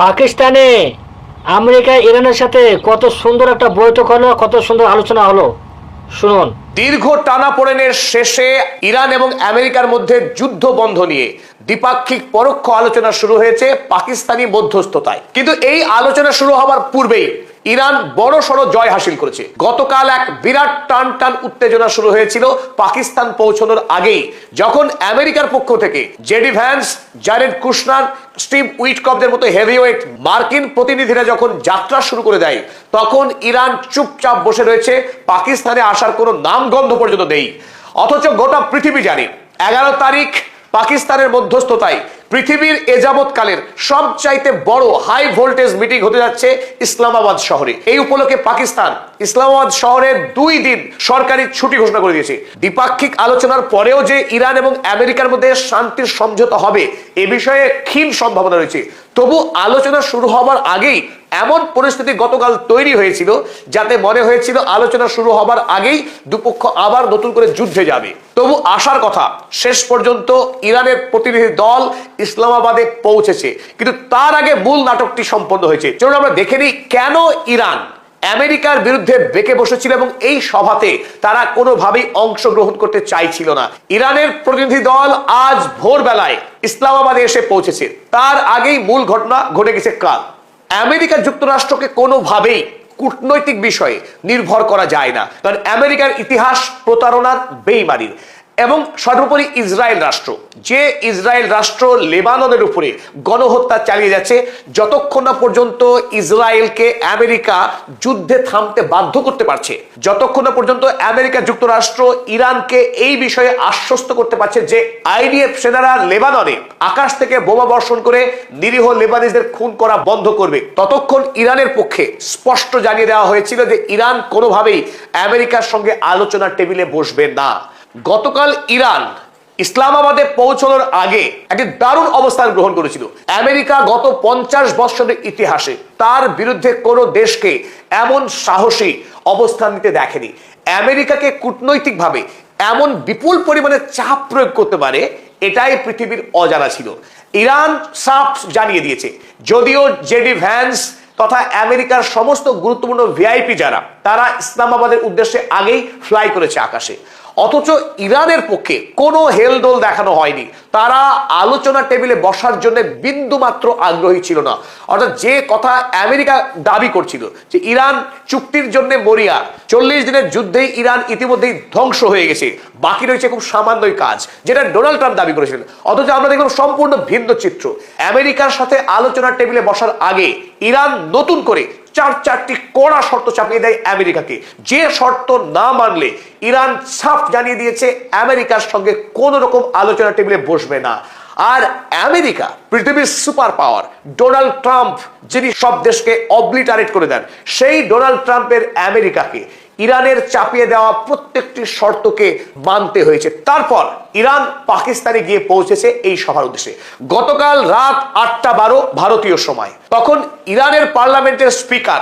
পাকিস্তানে আমেরিকা ইরানের সাথে কত সুন্দর একটা বৈঠক হলো, কত সুন্দর আলোচনা হলো, শুনুন। দীর্ঘ টানাপোড়েনের শেষে ইরান এবং আমেরিকার মধ্যে যুদ্ধ বন্ধ নিয়ে দ্বিপাক্ষিক পরোক্ষ আলোচনা শুরু হয়েছে পাকিস্তানি মধ্যস্থতায়। কিন্তু এই আলোচনা শুরু হওয়ার পূর্বেই ইরান বড় সড় জয় হাসিল করেছে। গতকাল এক বিরাট টান টান উত্তেজনা শুরু হয়েছিল পাকিস্তান পৌঁছানোর আগেই, যখন আমেরিকার পক্ষ থেকে JD Vance, Jared Kushner, Steve উইটকফদের মতো হেভিওয়েট মার্কিন প্রতিনিধিরা যখন যাত্রা শুরু করে দেয়, তখন ইরান চুপচাপ বসে রয়েছে, পাকিস্তানে আসার কোনো নামগন্ধ পর্যন্ত নেই। অথচ গোটা পৃথিবী জানে 11 তারিখ পাকিস্তানের মধ্যস্থতায় পৃথিবীর এযাবৎকালের সবচাইতে বড় হাই ভোল্টেজ মিটিং হতে যাচ্ছে ইসলামাবাদ শহরে। এই উপলক্ষে পাকিস্তান ইসলামাবাদ শহরে 2 দিন সরকারি ছুটি ঘোষণা করে দিয়েছে। দ্বিপাক্ষিক আলোচনার পরেও যে ইরান এবং আমেরিকার মধ্যে শান্তির সমঝোতা হবে এ বিষয়ে ক্ষীণ সম্ভাবনা রয়েছে। তবু আলোচনা শুরু হবার আগেই এমন পরিস্থিতি গতকাল তৈরি হয়েছিল যাতে মনে হয়েছিল আলোচনা শুরু হবার আগেই দুপক্ষ আবার নতুন করে যুদ্ধে যাবে। তবু আসার কথা শেষ পর্যন্ত ইরানের প্রতিনিধি দল ইসলামাবাদে পৌঁছেছে, কিন্তু তার আগে মূল নাটকটি সম্পন্ন হয়েছে। চলুন আমরা দেখে নিই কেন ইরান আমেরিকার বিরুদ্ধে বেঁকে বসেছিল এবং এই সভাতে তারা কোনোভাবেই অংশগ্রহণ করতে চাইছিল না। ইরানের প্রতিনিধি দল আজ ভোরবেলায় ইসলামাবাদে এসে পৌঁছেছে। তার আগেই মূল ঘটনা ঘটে গেছে কাল। আমেরিকা যুক্তরাষ্ট্রকে কোনোভাবেই কূটনৈতিক বিষয়ে নির্ভর করা যায় না, কারণ আমেরিকার ইতিহাস প্রতারণার, বেইমানির। এবং সর্বোপরি ইসরায়েল রাষ্ট্র, যে ইসরায়েল রাষ্ট্র লেবাননের উপরে গণহত্যা চালিয়ে যাচ্ছে, যতক্ষণ না পর্যন্ত ইসরায়েলকে আমেরিকা যুদ্ধে থামতে বাধ্য করতে পারছে, যতক্ষণ না পর্যন্ত আমেরিকা যুক্তরাষ্ট্র ইরানকে এই বিষয়ে আশ্বস্ত করতে পারছে যে আইডিএফ সেনারা লেবাননে আকাশ থেকে বোমা বর্ষণ করে নিরীহ লেবানিজদের খুন করা বন্ধ করবে, ততক্ষণ ইরানের পক্ষে স্পষ্ট জানিয়ে দেওয়া হয়েছিল যে ইরান কোনোভাবেই আমেরিকার সঙ্গে আলোচনার টেবিলে বসবে না। গতকাল ইরান ইসলামাবাদে পৌঁছানোর আগে একটি দারুণ অবস্থান গ্রহণ করেছিল। আমেরিকা গত 50 বছরের ইতিহাসে তার বিরুদ্ধে কোনো দেশকে এমন সাহসী অবস্থান নিতে দেখেনি। আমেরিকাকে কূটনৈতিকভাবে এমন বিপুল পরিমাণে চাপ প্রয়োগ করতে পারে এটাই পৃথিবীর অজানা ছিল। ইরান সাফ জানিয়ে দিয়েছে, যদিও জেডি ভ্যান্স তথা আমেরিকার সমস্ত গুরুত্বপূর্ণ ভিআইপি যারা, তারা ইসলামাবাদের উদ্দেশ্যে আগেই ফ্লাই করেছে আকাশে, অথচ ইরানের পক্ষে কোনো হেলদোল দেখানো হয়নি। তারা আলোচনা টেবিলে বসার জন্য বিন্দু মাত্র আগ্রহী ছিল না। অর্থাৎ যে কথা আমেরিকা দাবি করছিল যে ইরান চুক্তির জন্য মরিয়া, 40 দিনের যুদ্ধেই ইরান ইতিমধ্যেই ধ্বংস হয়ে গেছে, বাকি রয়েছে খুব সামান্যই কাজ, যেটা ডোনাল্ড ট্রাম্প দাবি করেছিলেন। অথচ আমরা দেখলাম সম্পূর্ণ ভিন্ন চিত্র। আমেরিকার সাথে আলোচনার টেবিলে বসার আগে ইরান নতুন করে চারটি কড়া শর্ত চাপিয়ে দেয় আমেরিকাকে, যে শর্ত না মানলে ইরান সাফ জানিয়ে দিয়েছে আমেরিকার সঙ্গে কোন রকম আলোচনা টেবিলে বসবে না। আর আমেরিকা পৃথিবীর সুপার পাওয়ার, ডোনাল্ড ট্রাম্প যিনি সব দেশকে অবলিটারেট করে দেন, সেই ডোনাল্ড ট্রাম্পের আমেরিকাকে ইরানের চাপিয়ে দেওয়া প্রত্যেকটি শর্তকে মানতে হয়েছে। তারপর ইরান পাকিস্তানে গিয়ে পৌঁছেছে এই সভার উদ্দেশ্যে। গতকাল রাত 8:12 ভারতীয় সময়, তখন ইরানের পার্লামেন্টের স্পিকার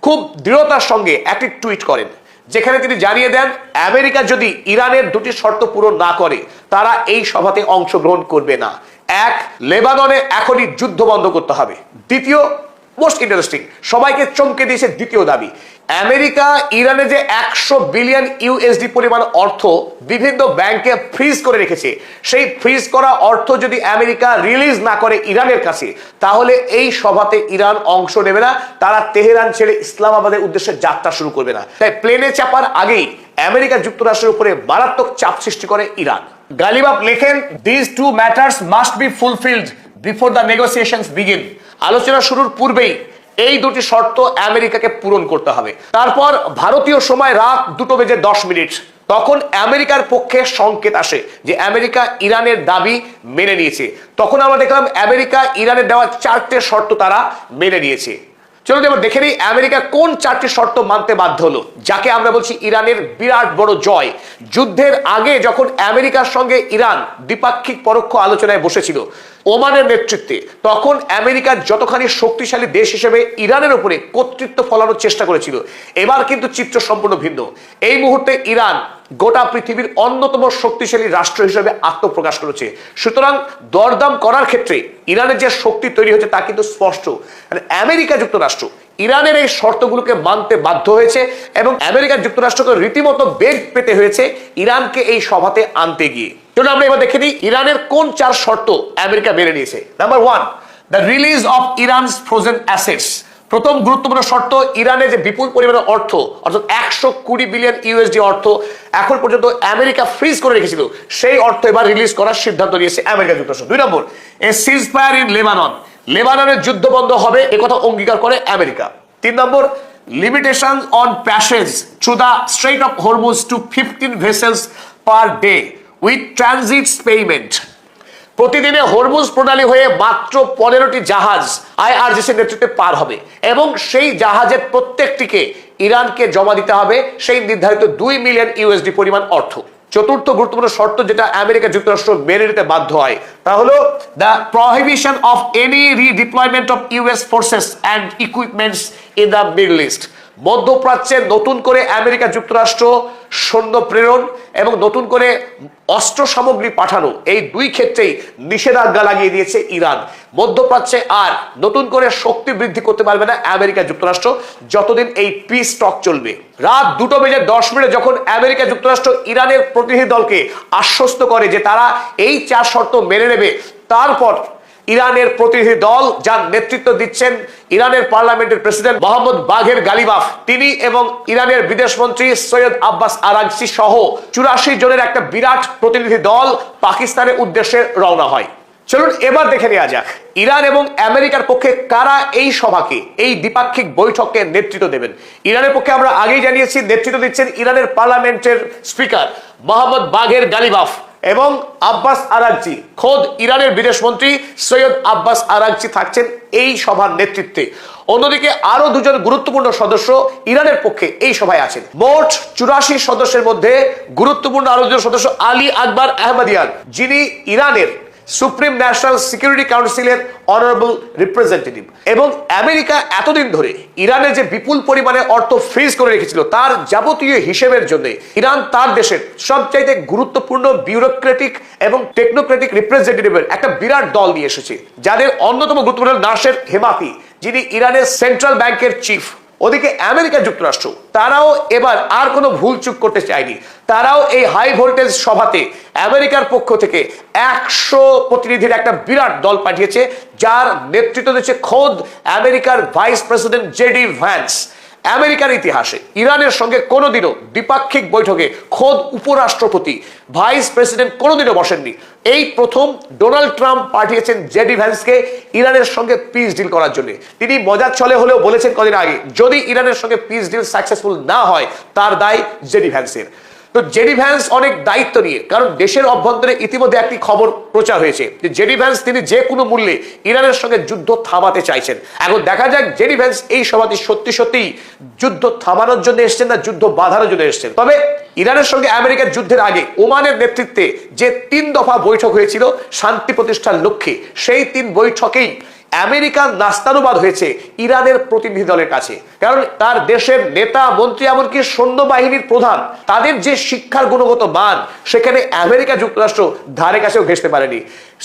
খুব দৃঢ়তার সঙ্গে একটি টুইট করেন, যেখানে তিনি জানিয়ে দেন আমেরিকা যদি ইরানের 2টি শর্ত পূরণ না করে তারা এই সভাতে অংশগ্রহণ করবে না। 1, লেবাননে এখনই যুদ্ধ বন্ধ করতে হবে। দ্বিতীয়, মোস্ট ইন্টারেস্টিং, সবাইকে চমকে দিয়েছে দ্বিতীয় দাবি, আমেরিকা ইরানে যে 100 বিলিয়ন ইউএসডি পরিমাণ অর্থ বিভিন্ন ব্যাংকে ফ্রিজ করে রেখেছে, সেই ফ্রিজ করা অর্থ যদি আমেরিকা রিলিজ না করে ইরানের কাছে, তাহলে এই সভাতে ইরান অংশ নেবে না, তারা তেহরান ছেড়ে ইসলামাবাদের উদ্দেশ্যে যাত্রা শুরু করবে না। তাই প্লেনে চাপার আগেই আমেরিকা যুক্তরাষ্ট্রের উপরে মারাত্মক চাপ সৃষ্টি করে ইরান। গালিবাফ লেখেন, this two matters must be fulfilled before the negotiations begin. আলোচনা শুরুর পূর্বেই এই 2টি শর্ত আমেরিকাকে পূরণ করতে হবে। তারপর ভারতীয় সময় রাত 2:10, তখন আমেরিকার পক্ষে সংকেত আসে যে আমেরিকা ইরানের দাবি মেনে নিয়েছে। তখন আমরা দেখলাম আমেরিকা ইরানের দেওয়া 4টে শর্ত তারা মেনে নিয়েছে। চলুন এবার দেখে নিই আমেরিকা কোন 4টি শর্ত মানতে বাধ্য হলো, যাকে আমরা বলছি ইরানের বিরাট বড় জয়। যুদ্ধের আগে যখন আমেরিকার সঙ্গে ইরান দ্বিপাক্ষিক পরোক্ষ আলোচনায় বসেছিল, ওমানের নেতৃত্বে, তখন আমেরিকার যতখানি শক্তিশালী দেশ হিসেবে ইরানের উপরে কর্তৃত্ব ফলানোর চেষ্টা করেছিল, এবার কিন্তু চিত্র সম্পূর্ণ ভিন্ন। এই মুহূর্তে ইরান গোটা পৃথিবীর অন্যতম শক্তিশালী রাষ্ট্র হিসেবে আত্মপ্রকাশ করেছে। সুতরাং দরদাম করার ক্ষেত্রে ইরানের যে শক্তি তৈরি হচ্ছে তা কিন্তু স্পষ্ট। আমেরিকা যুক্তরাষ্ট্র ইরানের এই শর্তগুলোকে মানতে বাধ্য হয়েছে এবং আমেরিকা যুক্তরাষ্ট্রকে রীতিমতো বেগ পেতে হয়েছে ইরানকে এই সভাতে আনতে গিয়ে। চলুন আমরা এবার দেখে নিই ইরানের কোন 4 শর্ত আমেরিকা মেনে নিয়েছে। Number 1, the release of ইরানস frozen assets. প্রথম গুরুত্বপূর্ণ শর্ত, ইরানের যে বিপুল পরিমাণের অর্থ অর্থাৎ 120 বিলিয়ন ইউএসডি অর্থ এখন পর্যন্ত আমেরিকা ফ্রিজ করে রেখেছিল, সেই অর্থ এবার রিলিজ করার সিদ্ধান্ত নিয়েছে আমেরিকা যুক্তরাষ্ট্র। 2 নম্বর, এ সিজফায়ার ইন লেবানন। লেবাননের যুদ্ধ বন্ধ হবে একথা অঙ্গীকার করে আমেরিকা। 3 নম্বর, limitation on passage through the Strait of Hormuz to 15 vessels per day with transits payment. প্রতিদিনে হরমুজ প্রণালী হয়ে মাত্র 15টি জাহাজ আইআরজিসির নেতৃত্বে পার হবে এবং সেই জাহাজের প্রত্যেকটিকে ইরানকে জমা দিতে হবে সেই নির্ধারিত 2 মিলিয়ন ইউএসডি পরিমাণ অর্থ। চতুর্থ গুরুত্বপূর্ণ শর্ত যেটা আমেরিকা যুক্তরাষ্ট্র মেনে নিতে বাধ্য হয় তা হলো the prohibition of any redeployment of US forces and equipments in the Middle East. মধ্যপ্রাচ্যে নতুন করে আমেরিকা যুক্তরাষ্ট্র সৈন্য প্রেরণ এবং নতুন করে অস্ত্র সামগ্রী পাঠানো, এই 2 ক্ষেত্রেই নিষেধাজ্ঞা লাগিয়ে দিয়েছে ইরান। মধ্যপ্রাচ্যে আর নতুন করে শক্তি বৃদ্ধি করতে পারবে না আমেরিকা যুক্তরাষ্ট্র যতদিন এই পিস টক চলবে। রাত 2:10 যখন আমেরিকা যুক্তরাষ্ট্র ইরানের প্রতিনিধি দলকে আশ্বস্ত করে যে তারা এই 4 শর্ত মেনে নেবে, তারপর ইরানের প্রতিনিধি দল যার নেতৃত্ব দিচ্ছেন ইরানের পার্লামেন্টের প্রেসিডেন্ট মোহাম্মদ বাঘের গালিবাফ, তিনি এবং ইরানের বিদেশমন্ত্রী সৈয়দ আব্বাস আরাগচি সহ 84 জনের একটা বিরাট প্রতিনিধি দল পাকিস্তানের উদ্দেশ্যে রওনা হয়। চলুন এবার দেখে নেওয়া যাক ইরান এবং আমেরিকার পক্ষে কারা এই সভাকে, এই দ্বিপাক্ষিক বৈঠককে নেতৃত্ব দেবেন। ইরানের পক্ষে আমরা আগেই জানিয়েছি নেতৃত্ব দিচ্ছেন ইরানের পার্লামেন্টের স্পিকার মোহাম্মদ বাঘের গালিবাফ এবং আব্বাস আরাগচি, খোদ ইরানের বিদেশমন্ত্রী সৈয়দ আব্বাস আরাগচি থাকছেন এই সভার নেতৃত্বে। অন্যদিকে আরো 2 জন গুরুত্বপূর্ণ সদস্য ইরানের পক্ষে এই সভায় আছেন। মোট 84 সদস্যের মধ্যে গুরুত্বপূর্ণ আরো 2 সদস্য আলী আকবর আহমদিয়ান, যিনি ইরানের সুপ্রিম ন্যাশনাল সিকিউরিটি কাউন্সিলের অনারেবল রিপ্রেজেন্টেটিভ। এবং আমেরিকা এতদিন ধরে ইরানের যে বিপুল পরিমাণে অর্থ ফ্রিজ করে রেখেছিল তার যাবতীয় হিসেবের জন্য ইরান তার দেশের সবচাইতে গুরুত্বপূর্ণ বিউরোক্রেটিক এবং টেকনোক্রেটিক রিপ্রেজেন্টেটিভের একটা বিরাট দল নিয়ে এসেছে, যাদের অন্যতম গুরুত্বপূর্ণ নাসের হেমাতি, যিনি ইরানের সেন্ট্রাল ব্যাংকের চিফ। ওদিকে আমেরিকা যুক্তরাষ্ট্র তারাও এবার আর কোনো ভুল চুক করতে চায়নি। তারাও এই হাই ভোল্টেজ সভাতে আমেরিকার পক্ষ থেকে 100 প্রতিনিধির একটা বিরাট দল পাঠিয়েছে, যার নেতৃত্ব দিচ্ছে খোদ আমেরিকার ভাইস প্রেসিডেন্ট জেডি ভ্যান্স। আমেরিকার ইতিহাসে ইরানের সঙ্গে কোনোদিনও দ্বিপাক্ষিক বৈঠকে খোদ উপরাষ্ট্রপতি ভাইস প্রেসিডেন্ট কোনোদিনও বসেননি। এই প্রথম ডোনাল্ড ট্রাম্প পাঠিয়েছেন জেডি ভ্যান্সকে ইরানের সঙ্গে পিস ডিল করার জন্য। তিনি মজার ছলে হলেও বলেছেন কদিন আগে, যদি ইরানের সঙ্গে পিস ডিল সাকসেসফুল না হয় তার দায় জেডি ভ্যান্সের। তো জেডি ভ্যান্স অনেক দায়িত্ব নিয়ে, কারণ দেশের অভ্যন্তরে ইতিমধ্যে একটি খবর প্রচার হয়েছে যে জেডি ভ্যান্স তিনি যে কোনো মূল্যে ইরানের সঙ্গে যুদ্ধ থামাতে চাইছেন। এখন দেখা যাক জেডি ভ্যান্স এই সভাতে সত্যি যুদ্ধ থামানোর জন্য এসেছেন না যুদ্ধ বাঁধানোর জন্য এসেছেন। তবে ইরানের সঙ্গে আমেরিকার যুদ্ধের আগে ওমানের নেতৃত্বে যে 3 দফা বৈঠক হয়েছিল শান্তি প্রতিষ্ঠার লক্ষ্যে, সেই 3 বৈঠকেই আমেরিকার নাস্তানুবাদ হয়েছে ইরানের প্রতিনিধি দলের কাছে। কারণ তার দেশের নেতা মন্ত্রী এমনকি সৈন্যবাহিনীর প্রধান, তাদের যে শিক্ষার গুণগত মান সেখানে আমেরিকা যুক্তরাষ্ট্র ধারে কাছেও ঘেঁষতে পারেনি।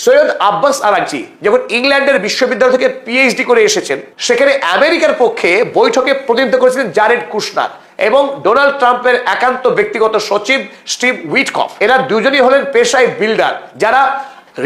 সৈয়দ আব্বাস আরাগচি যখন ইংল্যান্ডের বিশ্ববিদ্যালয় থেকে পিএইচডি করে এসেছেন, সেখানে আমেরিকার পক্ষে বৈঠকে প্রতিনিধিত্ব করেছিলেন জারেড কুশনার এবং ডোনাল্ড ট্রাম্পের একান্ত ব্যক্তিগত সচিব স্টিভ উইটকফ। এরা দুজনই হলেন পেশায় বিল্ডার, যারা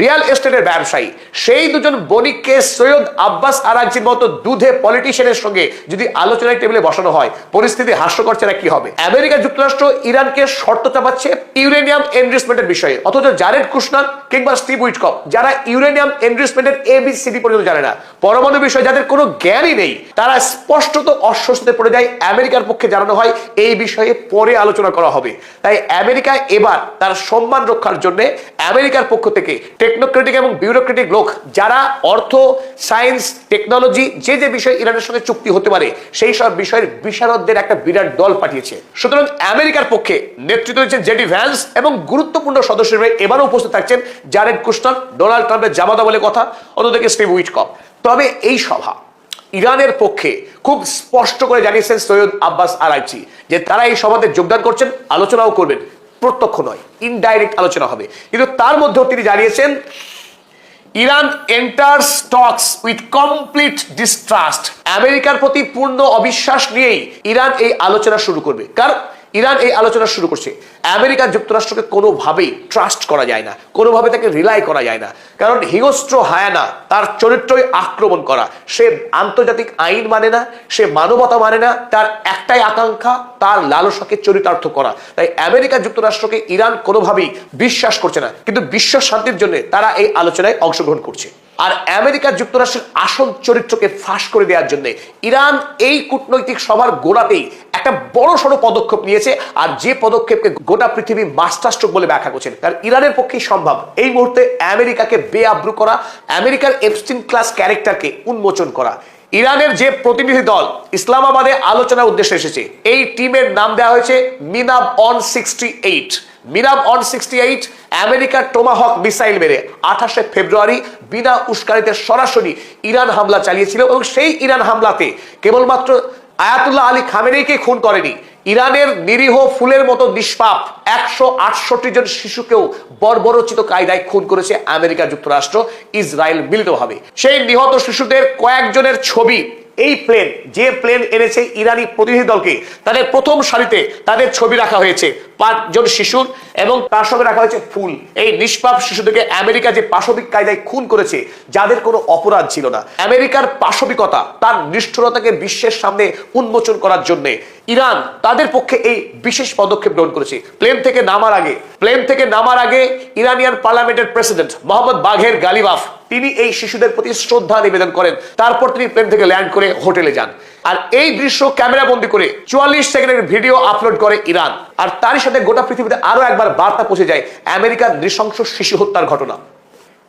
রিয়েল এস্টেটের ব্যবসায়ী। সেই 2 জন বণিককে সৈয়দ আব্বাস আরাগচির মতো দুধে পলিটিশিয়ানের সঙ্গে যদি আলোচনার টেবিলে বসানো হয়, পরিস্থিতি হাস্যকর ছাড়া কি হবে। আমেরিকা যুক্তরাষ্ট্র ইরানকে শর্ত চাপাচ্ছে ইউরেনিয়াম এনরিচমেন্টের বিষয়ে, অথচ জারেড কুশনার কিংবা স্টিভ উইটকফ, যারা ইউরেনিয়াম এনরিচমেন্টের ABCD পর্যন্ত জানে না, পরমাণু বিষয়ে যাদের কোনো জ্ঞানই নেই, তারা স্পষ্টত অস্বস্তিতে পড়ে যায়। আমেরিকার পক্ষে জানানো হয় এই বিষয়ে পরে আলোচনা করা হবে। তাই আমেরিকা এবার তার সম্মান রক্ষার জন্য আমেরিকার পক্ষ থেকে টেকনোক্রেটিক এবং বিউরোক্রেটিক লোক যারা অর্থ, সায়েন্স, টেকনোলজি যে বিষয়ে ইরানের সঙ্গে চুক্তি হতে পারে সেই সব বিষয়ের বিশারদদের একটা বিরাট দল পাঠিয়েছে। সুতরাং আমেরিকার পক্ষে নেতৃত্ব দিচ্ছেন জেডি ভ্যান্স এবং গুরুত্বপূর্ণ সদস্য হিসেবে এবারও উপস্থিত থাকছেন জারেড কুশনার, ডোনাল্ড ট্রাম্পের জামাতা বলে কথা, অন্যদিকে স্টিভ উইটকফ। তবে এই সভা ইরানের পক্ষে খুব স্পষ্ট করে জানিয়েছেন সৈয়দ আব্বাস আরাগচি যে তারা এই সভাতে যোগদান করছেন, আলোচনাও করবেন, প্রত্যক্ষ নয় ইনডাইরেক্ট আলোচনা হবে। কিন্তু তার মধ্যেও তিনি জানিয়েছেন Iran enters Tux with complete distrust, আমেরিকার প্রতি পূর্ণ অবিশ্বাস নিয়েই ইরান এই আলোচনা শুরু করবে। কারণ ইরান এই আলোচনা শুরু করছে, আমেরিকা যুক্তরাষ্ট্রকে কোনোভাবেই ট্রাস্ট করা যায় না, কোনোভাবে তাকে রিলাই করা যায় না। কারণ হিংস্র হায়ানা, তার চরিত্রই আক্রমণ করা। সে আন্তর্জাতিক আইন মানে না, সে মানবতা মানে না, তার একটাই আকাঙ্ক্ষা তার লালসাকে চরিতার্থ করা। তাই আমেরিকা যুক্তরাষ্ট্রকে ইরান কোনোভাবেই বিশ্বাস করছে না, কিন্তু বিশ্ব শান্তির জন্য তারা এই আলোচনায় অংশগ্রহণ করছে। আর আমেরিকা যুক্তরাষ্ট্রের আসল চরিত্রকে ফাঁস করে দেওয়ার জন্য ইরান এই কূটনৈতিক সভার গোড়াতেই একটা বড় সড়ো পদক্ষেপ নিয়েছে। আর যে পদক্ষেপকে গোটা পৃথিবী মাস্টারস্ট্রোক বলে ব্যাখ্যা করছেন। কারণ ইরানের পক্ষেই সম্ভব এই মুহূর্তে আমেরিকাকে বেআব্রু করা, আমেরিকার এপস্টিন ক্লাস ক্যারেক্টারকে উন্মোচন করা। ইরানের যে প্রতিনিধি দল ইসলামাবাদে আলোচনার উদ্দেশ্যে এসেছে, এই টিমের নাম দেওয়া হয়েছে মিনাব অন 68। মিনাব অন 68 আমেরিকার টোমাহক মিসাইল মেরে 28 ফেব্রুয়ারি বিনা উস্কানিতে সরাসরি ইরান হামলা চালিয়েছিল এবং সেই ইরান হামলাতে কেবলমাত্র আয়াতুল্লাহ আলী খামেনেইকে খুন করেনি, ইরানের নিরীহ ফুলের মতো নিষ্পাপ 168 জন শিশুকেও বর্বরোচিত কায়দায় খুন করেছে আমেরিকা যুক্তরাষ্ট্র, ইসরায়েল মিলিতভাবে। সেই নিহত শিশুদের কয়েকজনের ছবি এই প্লেন, যে প্লেন এনেছে ইরানি প্রতিনিধি দলকে, তাদের প্রথম সারিতে তাদের ছবি রাখা হয়েছে 5 জন শিশুর এবং তার সঙ্গে রাখা হয়েছে ফুল। এই নিষ্পাপ শিশুদেরকে আমেরিকা যে পাশবিক কায়দায় খুন করেছে, যাদের কোনো অপরাধ ছিল না, আমেরিকার পাশবিকতা, তার নিষ্ঠুরতাকে বিশ্বের সামনে উন্মোচন করার জন্য ইরান তাদের পক্ষে এই বিশেষ পদক্ষেপ গ্রহণ করেছে। প্লেন থেকে নামার আগে ইরানিয়ান পার্লামেন্টের প্রেসিডেন্ট মোহাম্মদ বাঘের গালিবাফ তিনি এই শিশুদের প্রতি শ্রদ্ধা নিবেদন করেন। তারপর তিনি প্লেন থেকে ল্যান্ড করে হোটেলে যান। আর এই দৃশ্য ক্যামেরা বন্দি করে 44 সেকেন্ডের ভিডিও আপলোড করে ইরান। আর তারই সাথে গোটা পৃথিবীতে আরো একবার বার্তা পৌঁছে যায় আমেরিকার নৃশংস শিশু হত্যার ঘটনা।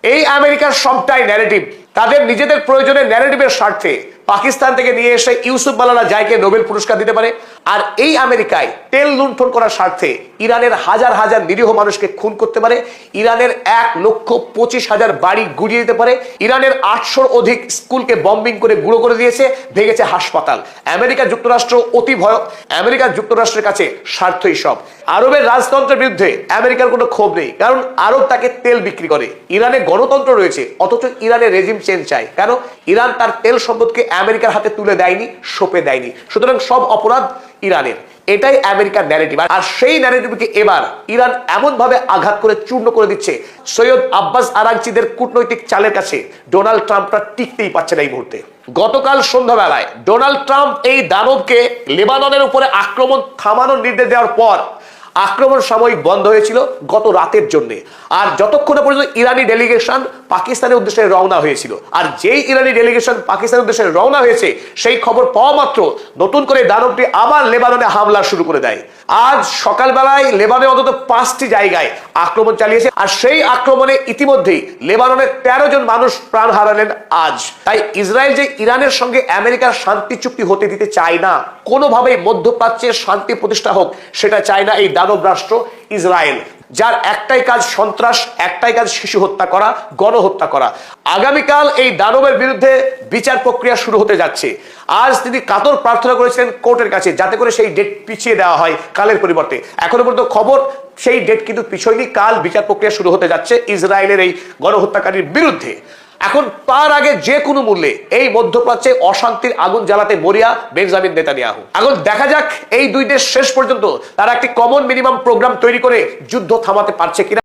এই আমেরিকার সবটাই ন্যারেটিভ, তাদের নিজেদের প্রয়োজনে ন্যারেটিভের স্বার্থে পাকিস্তান থেকে নিয়ে এসে ইউসুফ মালালা জাইকে নোবেল পুরস্কার দিতে পারে। আর এই আমেরিকায় তেল লুণ্ঠন করার স্বার্থে ইরানের হাজার হাজার নিরীহ মানুষকে খুন করতে পারে, ইরানের 1,25,000 বাড়ি গুড়িয়ে দিতে পারে, ইরানের 800 অধিক স্কুলকে বম্বিং করে গুঁড়ো করে দিয়েছে, ভেঙেছে হাসপাতাল। আমেরিকা যুক্তরাষ্ট্র আমেরিকা যুক্তরাষ্ট্রের কাছে স্বার্থই সব। আরবের রাজতন্ত্রের বিরুদ্ধে আমেরিকার কোনো ক্ষোভ নেই, কারণ আরব তাকে তেল বিক্রি করে। ইরানে গণতন্ত্র রয়েছে, অথচ ইরানের রেজিম চেঞ্জ চায়। কেন? ইরান তার তেল সম্পদকে আমেরিকার হাতে তুলে দেয়নি, সঁপে দেয়নি। সুতরাং সব অপরাধ ইরানের। এটাই আমেরিকার ন্যারেটিভ। আর সেই ন্যারেটিভকে এবার ইরান এমন ভাবে আঘাত করে চূর্ণ করে দিচ্ছে, সৈয়দ আব্বাস আরাগচিদের কূটনৈতিক চালের কাছে ডোনাল্ড ট্রাম্পটা টিকতেই পারছে না এই মুহূর্তে। গতকাল সন্ধ্যাবেলায় ডোনাল্ড ট্রাম্প এই দানবকে লেবাননের উপরে আক্রমণ থামানোর নির্দেশ দেওয়ার পর আক্রমণ সাময়িক বন্ধ হয়েছিল গত রাতের জন্য। আর যতক্ষণ পর্যন্ত ইরানি ডেলিগেশন পাকিস্তানের উদ্দেশ্যে রওনা হয়েছিল, আর যেই ইরানি ডেলিগেশন পাকিস্তানের উদ্দেশ্যে রওনা হয়েছে সেই খবর পাওয়া মাত্র নতুন করে দানবটি আবার লেবাননে হামলা শুরু করে দেয়। আজ সকালবেলায় লেবাননে অন্তত 5টি জায়গায় আক্রমণ চালিয়েছে। আর সেই আক্রমণে ইতিমধ্যেই লেবাননের 13 জন মানুষ প্রাণ হারালেন আজ। তাই ইসরায়েল যে ইরানের সঙ্গে আমেরিকার শান্তি চুক্তি হতে দিতে চায় না, কোনোভাবেই মধ্যপ্রাচ্যের শান্তি প্রতিষ্ঠা হোক সেটা চায় না এই দানব রাষ্ট্র ইসরায়েল, যার একটাই কাজ সন্ত্রাস, একটাই কাজ শিশু হত্যা করা, গণহত্যা করা। আগামীকাল এই দানবের বিরুদ্ধে বিচার প্রক্রিয়া শুরু হতে যাচ্ছে। আজ তিনি কাতর প্রার্থনা করেছিলেন কোর্টের কাছে যাতে করে সেই ডেট পিছিয়ে দেওয়া হয় কালের পরিবর্তে। এখনো পর্যন্ত খবর সেই ডেট কিন্তু পিছয়নি, কাল বিচার প্রক্রিয়া শুরু হতে যাচ্ছে ইসরায়েলের এই গণহত্যাকারীর বিরুদ্ধে। এখন তার আগে যে কোনো মূল্যে এই মধ্যপ্রাচ্যে অশান্তির আগুন জ্বালাতে মরিয়া বেঞ্জামিন নেতানিয়াহু। এখন দেখা যাক এই দুই দেশ শেষ পর্যন্ত তারা একটি কমন মিনিমাম প্রোগ্রাম তৈরি করে যুদ্ধ থামাতে পারছে কিনা।